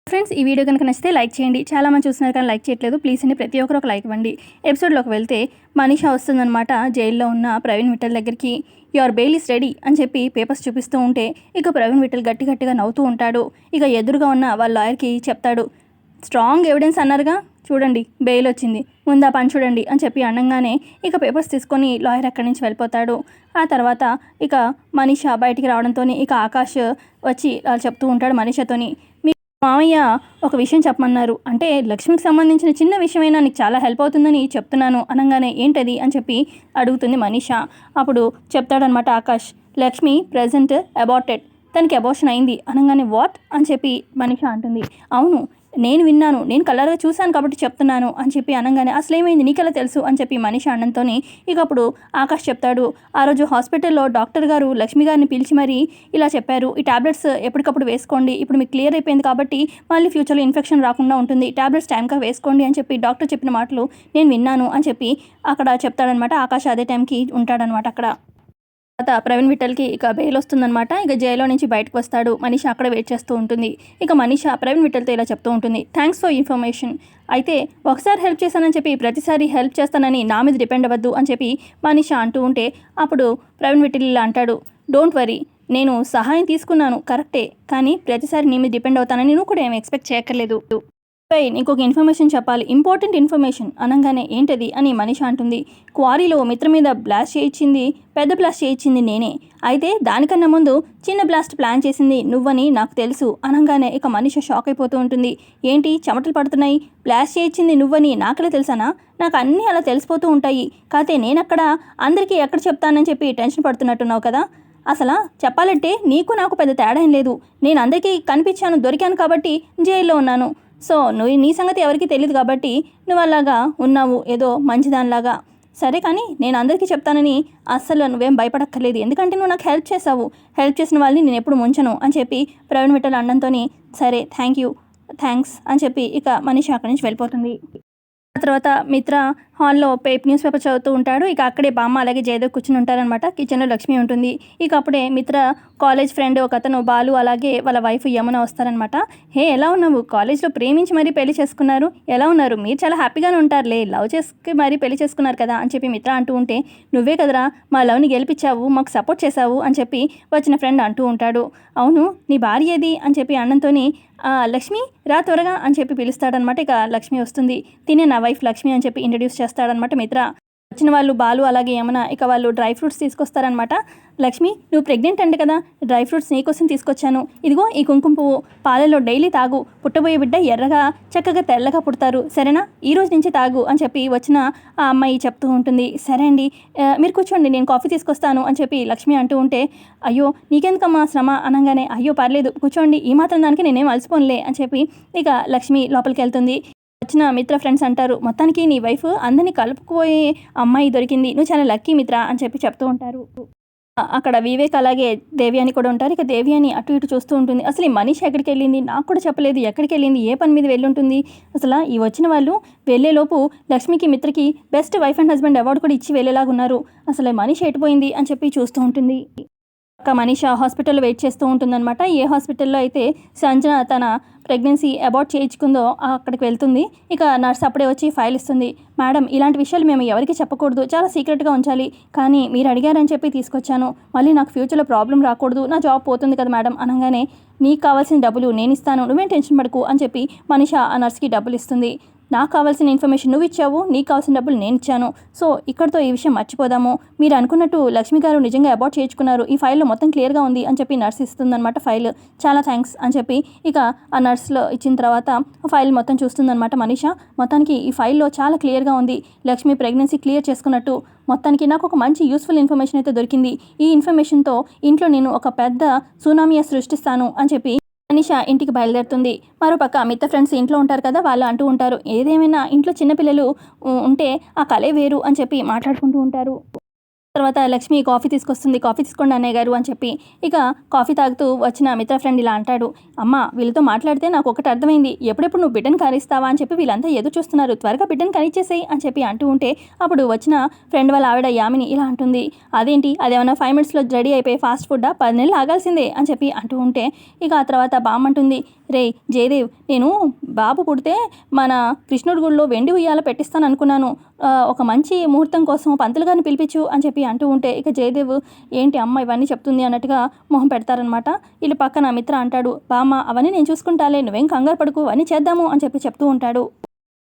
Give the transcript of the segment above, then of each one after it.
Friends, ఈ video కనుక నచ్చితే లైక్ చేయండి. చాలా మంది చూస్తున్నారు కానీ లైక్ చేయట్లేదు. ప్లీజ్ అండి, ప్రతి ఒక్కరు ఒక లైక్ ఇవ్వండి. ఎపిసోడ్లోకి వెళ్తే మనీషా వస్తుందన్నమాట జైల్లో ఉన్న ప్రవీణ్ విఠల్ దగ్గరికి. యువర్ బెయిల్ ఈస్ రెడీ అని చెప్పి పేపర్స్ చూపిస్తూ ఉంటే ఇక ప్రవీణ్ విఠల్ గట్టిగా నవ్వుతూ ఉంటాడు. ఇక ఎదురుగా ఉన్న వాళ్ళ లాయర్కి చెప్తాడు, స్ట్రాంగ్ ఎవిడెన్స్ అన్నారుగా, చూడండి బెయిల్ వచ్చింది, ముందు ఆ పని చూడండి అని చెప్పి అనగానే ఇక పేపర్స్ తీసుకొని లాయర్ అక్కడి నుంచి వెళ్ళిపోతాడు. ఆ తర్వాత ఇక మనీషా బయటికి రావడంతో ఇక ఆకాష్ వచ్చి చెప్తూ ఉంటాడు మనీషాతోని, మీ మామయ్య ఒక విషయం చెప్పమన్నారు, అంటే లక్ష్మికి సంబంధించిన చిన్న విషయమైనా నీకు చాలా హెల్ప్ అవుతుందని చెప్తున్నాను అనగానే ఏంటది అని చెప్పి అడుగుతుంది మనీషా. అప్పుడు చెప్తాడనమాట ఆకాష్, లక్ష్మి ప్రజెంట్ అబార్టెడ్, తనకి అబార్షన్ అయింది అనగానే వాట్ అని చెప్పి మనీషా అంటుంది. అవును, నేను విన్నాను, నేను కలర్గా చూశాను కాబట్టి చెప్తున్నాను అని చెప్పి అనగానే అసలు ఏమైంది నీకెలా తెలుసు అని చెప్పి మనీషా అన్నంతో ఇక అప్పుడు ఆకాష్ చెప్తాడు, ఆ రోజు హాస్పిటల్లో డాక్టర్ గారు లక్ష్మి గారిని పిలిచి మరీ ఇలా చెప్పారు, ఈ టాబ్లెట్స్ ఎప్పటికప్పుడు వేసుకోండి, ఇప్పుడు మీకు క్లియర్ అయిపోయింది కాబట్టి మళ్ళీ ఫ్యూచర్లో ఇన్ఫెక్షన్ రాకుండా ఉంటుంది, టాబ్లెట్స్ టైంగా వేసుకోండి అని చెప్పి డాక్టర్ చెప్పిన మాటలు నేను విన్నాను అని చెప్పి అక్కడ చెప్తాడనమాట. ఆకాష్ అదే టైంకి ఉంటాడనమాట అక్కడ. తర్వాత ప్రవీణ్ విఠల్కి ఇక బెయిల్ వస్తుందన్నమాట. ఇక జైల్లో నుంచి బయటకు వస్తాడు. మనీషా అక్కడ వెయిట్ చేస్తూ ఉంటుంది. ఇక మనీషా ప్రవీణ్ విఠల్తో ఇలా చెప్తూ ఉంటుంది, థ్యాంక్స్ ఫర్ ఇన్ఫర్మేషన్, అయితే ఒకసారి హెల్ప్ చేశానని చెప్పి ప్రతిసారి హెల్ప్ చేస్తానని నా మీద డిపెండ్ అవ్వద్దు అని చెప్పి మనీషా అంటూ ఉంటే అప్పుడు ప్రవీణ్ విఠల్ ఇలా అంటాడు, డోంట్ వరీ, నేను సహాయం తీసుకున్నాను కరెక్టే, కానీ ప్రతిసారి నీ మీద డిపెండ్ అవుతానని నువ్వు కూడా ఏమి ఎక్స్పెక్ట్ చేయక్కర్లేదు. ఇంకొక ఇన్ఫర్మేషన్ చెప్పాలి, ఇంపార్టెంట్ ఇన్ఫర్మేషన్ అనగానే ఏంటది అని మనీషా అంటుంది, క్వారీలో మిత్ర మీద బ్లాస్ట్ చేయించింది, పెద్ద బ్లాస్ట్ చేయించింది నేనే, అయితే దానికన్నా ముందు చిన్న బ్లాస్ట్ ప్లాన్ చేసింది నువ్వని నాకు తెలుసు అనగానే ఇక మనీషా షాక్ అయిపోతూ ఉంటుంది. ఏంటి చెమటలు పడుతున్నాయి, బ్లాస్ట్ చేయించింది నువ్వని నాకలా తెలుసానా, నాకు అన్నీ అలా తెలిసిపోతూ ఉంటాయి, కాకపోతే నేనక్కడ అందరికీ ఎక్కడ చెప్తానని చెప్పి టెన్షన్ పడుతున్నట్టున్నావు కదా, అసలు చెప్పాలంటే నీకు నాకు పెద్ద తేడా ఏం లేదు, నేను అందరికీ కనిపించాను, దొరికాను కాబట్టి జైల్లో ఉన్నాను, సో నువ్వు నీ సంగతి ఎవరికి తెలియదు కాబట్టి నువ్వు అలాగా ఉన్నావు ఏదో మంచిదానిలాగా, సరే కానీ నేను అందరికీ చెప్తానని అస్సలు నువ్వేం భయపడక్కర్లేదు, ఎందుకంటే నువ్వు నాకు హెల్ప్ చేసావు, హెల్ప్ చేసిన వాళ్ళని నేను ఎప్పుడు ముంచను అని చెప్పి ప్రవీణ్ విఠల్ అన్నంతో సరే థ్యాంక్స్ అని చెప్పి ఇక మనీషా అక్కడి నుంచి వెళ్ళిపోతుంది. ఆ తర్వాత మిత్ర హాల్లో న్యూస్ పేపర్ చదువుతూ ఉంటాడు. ఇక అక్కడే బామ్మ అలాగే జయదేవ్ కూర్చుని ఉంటారనమాట. కిచెన్లో లక్ష్మి ఉంటుంది. ఇక అప్పుడే మిత్ర కాలేజ్ ఫ్రెండ్ ఒక అతను బాలు అలాగే వాళ్ళ వైఫ్ యమున వస్తారనమాట. హే ఎలా ఉన్నావు, కాలేజ్లో ప్రేమించి మరీ పెళ్లి చేసుకున్నారు, ఎలా ఉన్నారు, మీరు చాలా హ్యాపీగానే ఉంటారులే, లవ్ చేసుకు మరీ పెళ్లి చేసుకున్నారు కదా అని చెప్పి మిత్ర అంటూ ఉంటే, నువ్వే కదరా మా లవ్ని గెలిపించావు, మాకు సపోర్ట్ చేశావు అని చెప్పి వచ్చిన ఫ్రెండ్ అంటూ ఉంటాడు. అవును, నీ భార్య ఏది అని చెప్పి అన్నంతో లక్ష్మి రా త్వరగా అని చెప్పి పిలుస్తాడనమాట. ఇక లక్ష్మి వస్తుంది. తినే నా వైఫ్ లక్ష్మి అని చెప్పి ఇంట్రడ్యూస్ చేస్తాడనమాట మిత్ర. వచ్చిన వాళ్ళు బాలు అలాగే యమున ఇక వాళ్ళు డ్రై ఫ్రూట్స్ తీసుకొస్తారనమాట. లక్ష్మి నువ్వు ప్రెగ్నెంట్ అంట కదా, డ్రై ఫ్రూట్స్ నీకోసం తీసుకొచ్చాను, ఇదిగో ఈ కుంకుమ పువ్వు, పాలలో డైలీ తాగు, పుట్టబోయే బిడ్డ ఎర్రగా చక్కగా తెల్లగా పుడతారు, సరేనా, ఈ రోజు నుంచి తాగు అని చెప్పి వచ్చిన ఆ అమ్మాయి చెప్తూ ఉంటుంది. సరే అండి, మీరు కూర్చోండి నేను కాఫీ తీసుకొస్తాను అని చెప్పి లక్ష్మి అంటూ ఉంటే, అయ్యో నీకెందుకమ్మా శ్రమ అనగానే, అయ్యో పర్లేదు కూర్చోండి, ఈ మాత్రం దానికి నేనేం అలసిపోనులే అని చెప్పి ఇక లక్ష్మి లోపలికి వెళ్తుంది. వచ్చిన మిత్ర ఫ్రెండ్స్ అంటారు, మొత్తానికి నీ వైఫ్ అందరినీ కలుపుకుపోయే అమ్మాయి దొరికింది, నువ్వు చాలా లక్కీ మిత్ర అని చెప్పి చెప్తూ ఉంటారు. అక్కడ వివేక్ అలాగే దేవ్యాని కూడా ఉంటారు. ఇక దేవ్యాని అటు ఇటు చూస్తూ ఉంటుంది. అసలు ఈ మనీష్ ఎక్కడికి వెళ్ళింది, నాకు కూడా చెప్పలేదు, ఎక్కడికి వెళ్ళింది, ఏ పని మీద వెళ్ళుంటుంది, అసలు ఈ వచ్చిన వాళ్ళు వెళ్ళేలోపు లక్ష్మికి మిత్రకి best wife and husband award కూడా ఇచ్చి వెళ్ళేలాగా ఉన్నారు, అసలు మనీష్ ఎటుపోయింది అని చెప్పి చూస్తూ ఉంటుంది. అక్క మనీషా హాస్పిటల్లో వెయిట్ చేస్తూ ఉంటుందన్నమాట. ఏ హాస్పిటల్లో అయితే సంజన తన ప్రెగ్నెన్సీ అబార్ట్ చేయించుకుందో అక్కడికి వెళ్తుంది. ఇక నర్స్ అప్పుడే వచ్చి ఫైల్ ఇస్తుంది. మేడం ఇలాంటి విషయాలు మేము ఎవరికి చెప్పకూడదు, చాలా సీక్రెట్గా ఉంచాలి, కానీ మీరు అడిగారని చెప్పి తీసుకొచ్చాను, మళ్ళీ నాకు ఫ్యూచర్లో ప్రాబ్లం రాకూడదు, నా జాబ్ పోతుంది కదా మేడం అనగానే, నీకు కావాల్సిన డబ్బులు నేను ఇస్తాను, నువ్వేం టెన్షన్ పడకు అని చెప్పి మనీషా ఆ నర్స్కి డబ్బులు ఇస్తుంది. నాకు కావాల్సిన ఇన్ఫర్మేషన్ నువ్వు ఇచ్చావు, నీకు కావాల్సిన డబ్బులు నేను ఇచ్చాను, సో ఇక్కడితో ఈ విషయం మర్చిపోదాము, మీరు అనుకున్నట్టు లక్ష్మి గారు నిజంగా అబార్ట్ చేయించుకున్నారు, ఈ ఫైల్లో మొత్తం క్లియర్గా ఉంది అని చెప్పి నర్స్ ఇస్తుందన్నమాట ఫైల్. చాలా థ్యాంక్స్ అని చెప్పి ఇక ఆ నర్స్లో ఇచ్చిన తర్వాత ఫైల్ మొత్తం చూస్తుందన్నమాట మనీషా. మొత్తానికి ఈ ఫైల్లో చాలా క్లియర్గా ఉంది, లక్ష్మి ప్రెగ్నెన్సీ క్లియర్ చేసుకున్నట్టు, మొత్తానికి నాకు ఒక మంచి యూస్ఫుల్ ఇన్ఫర్మేషన్ అయితే దొరికింది, ఈ ఇన్ఫర్మేషన్తో ఇంట్లో నేను ఒక పెద్ద సునామీ సృష్టిస్తాను అని చెప్పి మనీషా ఇంటికి బయలుదేరుతుంది. మరోపక్క మిగతా ఫ్రెండ్స్ ఇంట్లో ఉంటారు కదా, వాళ్ళు అంటూ ఉంటారు, ఏదేమైనా ఇంట్లో చిన్నపిల్లలు ఉంటే ఆ కలే వేరు అని చెప్పి మాట్లాడుకుంటూ ఉంటారు. తర్వాత లక్ష్మి కాఫీ తీసుకొస్తుంది. కాఫీ తీసుకోండి అన్నయ్య గారు అని చెప్పి ఇక కాఫీ తాగుతూ వచ్చిన మిత్ర ఫ్రెండ్ ఇలా అంటాడు, అమ్మ వీళ్ళతో మాట్లాడితే నాకు ఒకటి అర్థమైంది, ఎప్పుడెప్పుడు నువ్వు బిడ్డను కనిస్తావా అని చెప్పి వీళ్ళంతా ఎదురు చూస్తున్నారు, త్వరగా బిడ్డను కనిచ్చేసేయి అని చెప్పి అంటూ ఉంటే అప్పుడు వచ్చిన ఫ్రెండ్ వాళ్ళ ఆవిడ యామిని ఇలా అంటుంది, అదేంటి అదేమన్నా 5 minutesలో రెడీ అయిపోయి ఫాస్ట్ ఫుడ్డా, 10 నెలలు ఆగాల్సిందే అని చెప్పి అంటూ ఉంటే ఇక ఆ తర్వాత బామ్మంటుంది, రే జయదేవ్, నేను బాబు పుడితే మన కృష్ణుడి గుడిలో వెండి ఉయ్యాల పెట్టిస్తాను అనుకున్నాను, ఒక మంచి ముహూర్తం కోసం పంతులు గారిని పిలిపించు అని చెప్పి అంటూ ఉంటే ఇక జయదేవ్ ఏంటి అమ్మ ఇవన్నీ చెప్తుంది అన్నట్టుగా మొహం పెడతారనమాట. వీళ్ళు పక్కన మిత్ర అంటాడు, బామ్మ అవన్నీ నేను చూసుకుంటాలే, నువ్వేం కంగారు పడుకు, అవన్నీ చేద్దాము అని చెప్పి చెప్తూ ఉంటాడు.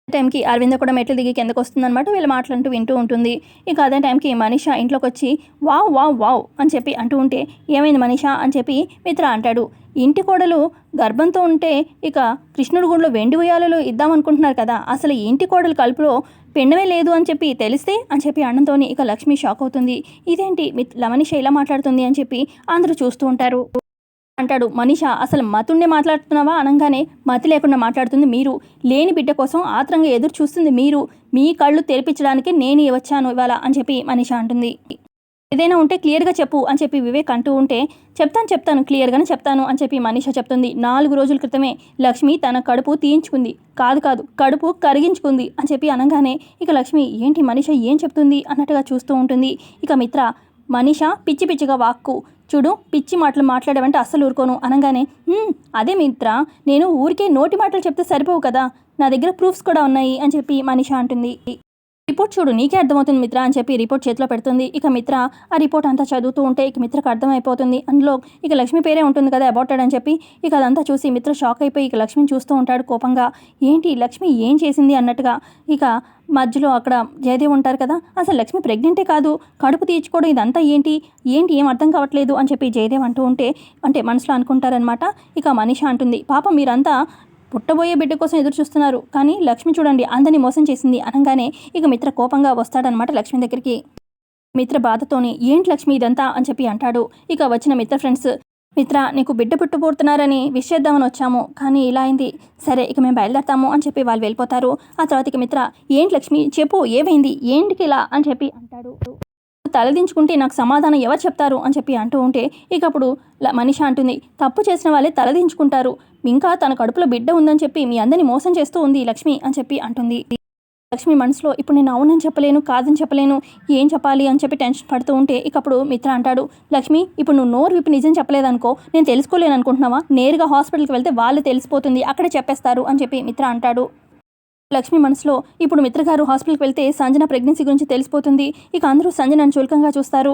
టైంకి అరవింద కూడా మెట్లు దిగి కిందకు వస్తుందన్నమాట. వీళ్ళు మాట్లాడుతూ వింటూ ఉంటుంది. ఇక అదే టైంకి మనీషా ఇంట్లోకి వచ్చి వావ్ వావ్ వావ్ అని చెప్పి అంటూ ఉంటే ఏమైంది మనీషా అని చెప్పి మిత్ర అంటాడు. ఇంటి కోడలు గర్భంతో ఉంటే ఇక కృష్ణుడి గుడిలో వెండి ఉయ్యాలలో ఇద్దామనుకుంటున్నారు కదా, అసలు ఇంటి కోడలు కలుపులో పిండమే లేదు అని చెప్పి తెలిస్తే అని చెప్పి అన్నంతో ఇక లక్ష్మి షాక్ అవుతుంది. ఇదేంటి మనీష ఇలా మాట్లాడుతుంది అని చెప్పి అందరూ చూస్తూ ఉంటారు. అంటాడు, మనీషా అసలు మతుండే మాట్లాడుతున్నావా అనగానే మతి లేకుండా మాట్లాడుతుంది మీరు, లేని బిడ్డ కోసం ఆత్రంగా ఎదురు చూస్తుంది మీరు, మీ కళ్ళు తెరిపించడానికి నేను వచ్చాను ఇవాళ అని చెప్పి మనీషా అంటుంది. ఏదైనా ఉంటే క్లియర్గా చెప్పు అని చెప్పి వివేక్ అంటూ ఉంటే చెప్తాను క్లియర్గానే చెప్తాను అని చెప్పి మనీషా చెప్తుంది. 4 రోజుల క్రితమే లక్ష్మి తన కడుపు తీయించుకుంది, కాదు కడుపు కరిగించుకుంది అని చెప్పి అనగానే ఇక లక్ష్మి ఏంటి మనీషా ఏం చెప్తుంది అన్నట్టుగా చూస్తూ ఉంటుంది. ఇక మిత్ర మనీషా పిచ్చిగా వాక్కు చూడు, పిచ్చి మాటలు మాట్లాడావంటే అస్సలు ఊరుకోను అనగానే అదే మిత్ర, నేను ఊరికే నోటి మాటలు చెప్తే సరిపోవు కదా, నా దగ్గర ప్రూఫ్స్ కూడా ఉన్నాయి అని చెప్పి మనీషా అంటుంది. రిపోర్ట్ చూడు నీకే అర్థమవుతుంది మిత్ర అని చెప్పి రిపోర్ట్ చేతిలో పెడుతుంది. ఇక మిత్ర ఆ రిపోర్ట్ అంతా చదువుతూ ఉంటే ఇక మిత్రకు అర్థమైపోతుంది. అందులో ఇక లక్ష్మి పేరే ఉంటుంది కదా అబౌటెడ్ అని చెప్పి. ఇక అదంతా చూసి మిత్ర షాక్ అయిపోయి ఇక లక్ష్మిని చూస్తూ ఉంటాడు కోపంగా. ఏంటి లక్ష్మి ఏం చేసింది అన్నట్టుగా. ఇక మధ్యలో అక్కడ జయదేవ్ ఉంటారు కదా, అసలు లక్ష్మి ప్రెగ్నెంటే కాదు, కడుపు తీర్చుకోవడం ఇదంతా ఏంటి ఏం అర్థం కావట్లేదు అని చెప్పి జయదేవ్ అంటూ ఉంటే అంటే మనసులో అనుకుంటారనమాట. ఇక మనీషా అంటుంది, పాపం మీరంతా పుట్టబోయే బిడ్డ కోసం ఎదురు చూస్తున్నారు, కానీ లక్ష్మి చూడండి అందరినీ మోసం చేసింది అనగానే ఇక మిత్ర కోపంగా వస్తాడనమాట లక్ష్మి దగ్గరికి. మిత్ర బాధతోని ఏంటి లక్ష్మి ఇదంతా అని చెప్పి అంటాడు. ఇక వచ్చిన మిత్ర ఫ్రెండ్స్, మిత్ర నీకు బిడ్డ పుట్టబోతున్నారని విష్ చేద్దామని వచ్చాము, కానీ ఇలా అయింది, సరే ఇక మేము బయలుదేరతాము అని చెప్పి వాళ్ళు వెళ్ళిపోతారు. ఆ తర్వాత ఇక మిత్ర ఏంటి లక్ష్మి చెప్పు ఏమైంది ఏంటికి ఇలా అని చెప్పి అంటాడు. తలదించుకుంటే నాకు సమాధానం ఎవరు చెప్తారు అని చెప్పి అంటూ ఉంటే ఇక అప్పుడు మనీషా అంటుంది, తప్పు చేసిన వాళ్ళే తలదించుకుంటారు, ఇంకా తన కడుపులో బిడ్డ ఉందని చెప్పి మీ అందరినీ మోసం చేస్తూ ఉంది లక్ష్మి అని చెప్పి అంటుంది. లక్ష్మి మనసులో ఇప్పుడు నేను అవునని చెప్పలేను కాదని చెప్పలేను, ఏం చెప్పాలి అని చెప్పి టెన్షన్ పడుతూ ఉంటే ఇక అప్పుడు మిత్ర అంటాడు, లక్ష్మి ఇప్పుడు నువ్వు నోరు విప్పి నిజం చెప్పలేదనుకో నేను తెలుసుకోలేను అనుకుంటున్నావా, నేరుగా హాస్పిటల్కి వెళ్తే వాళ్ళు తెలిసిపోతుంది అక్కడే చెప్పేస్తారు అని చెప్పి మిత్ర అంటాడు. లక్ష్మి మనసులో ఇప్పుడు మిత్ర గారు హాస్పిటల్కి వెళ్తే సంజన ప్రెగ్నెన్సీ గురించి తెలిసిపోతుంది, ఇక అందరూ సంజనను చులకంగా చూస్తారు,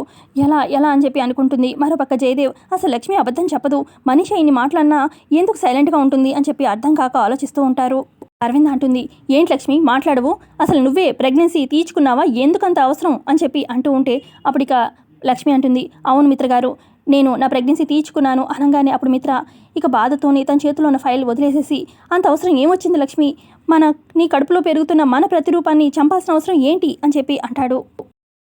ఎలా అని చెప్పి అనుకుంటుంది. మరోపక్క జయదేవ్ అసలు లక్ష్మి అబద్ధం చెప్పదు, మనీషా ఇన్ని మాటలన్నా ఎందుకు సైలెంట్గా ఉంటుంది అని చెప్పి అర్థం కాక ఆలోచిస్తూ ఉంటారు. అరవింద్ అంటుంది, ఏంటి లక్ష్మి మాట్లాడవు, అసలు నువ్వే ప్రెగ్నెన్సీ తీర్చుకున్నావా, ఎందుకంత అవసరం అని చెప్పి అంటూ ఉంటే అప్పుడు ఇక లక్ష్మి అంటుంది, అవును మిత్ర గారు నేను నా ప్రెగ్నెన్సీ తీర్చుకున్నాను అనగానే అప్పుడు మిత్ర ఇక బాధతోని తన చేతిలో ఉన్న ఫైల్ వదిలేసేసి అంత అవసరం ఏమొచ్చింది లక్ష్మి, నీ కడుపులో పెరుగుతున్న మన ప్రతిరూపాన్ని చంపాల్సిన అవసరం ఏంటి అని చెప్పి అంటాడు.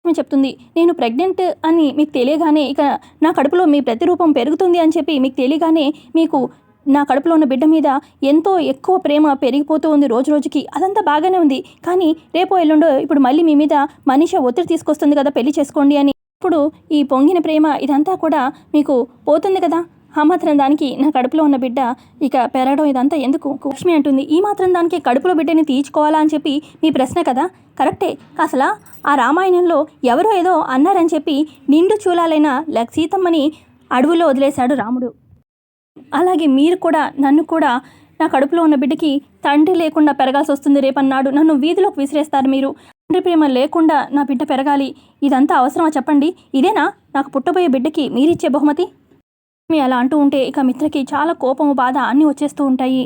చెప్తుంది, నేను ప్రెగ్నెంట్ అని మీకు తెలియగానే ఇక నా కడుపులో మీ ప్రతిరూపం పెరుగుతుంది అని చెప్పి మీకు తెలియగానే మీకు నా కడుపులో ఉన్న బిడ్డ మీద ఎంతో ఎక్కువ ప్రేమ పెరిగిపోతూ ఉంది రోజుకి, అదంతా బాగానే ఉంది, కానీ రేపో ఎల్లుండో ఇప్పుడు మళ్ళీ మీ మీద మనీషా ఒత్తిడి తీసుకొస్తుంది కదా పెళ్లి చేసుకోండి అని, ఇప్పుడు ఈ పొంగిన ప్రేమ ఇదంతా కూడా మీకు పోతుంది కదా, ఆ మాత్రం దానికి నా కడుపులో ఉన్న బిడ్డ ఇక పెరగడం ఇదంతా ఎందుకు. లక్ష్మి అంటుంది, ఈ మాత్రం దానికి కడుపులో బిడ్డని తీర్చుకోవాలా అని చెప్పి మీ ప్రశ్న కదా, కరెక్టే, అసలు ఆ రామాయణంలో ఎవరో ఏదో అన్నారని చెప్పి నిండు చూలాలైన సీతమ్మని అడవుల్లో వదిలేశాడు రాముడు, అలాగే మీరు కూడా నన్ను కూడా నా కడుపులో ఉన్న బిడ్డకి తండ్రి లేకుండా పెరగాల్సి వస్తుంది, రేపన్నాడు నన్ను వీధిలోకి విసిరేస్తారు మీరు, తండ్రి ప్రేమ లేకుండా నా బిడ్డ పెరగాలి, ఇదంతా అవసరమా చెప్పండి, ఇదేనా నాకు పుట్టబోయే బిడ్డకి మీరిచ్చే బహుమతి. మీ అలా అంటూ ఉంటే ఇక మిత్రకి చాలా కోపము బాధ అన్నీ వచ్చేస్తూ ఉంటాయి.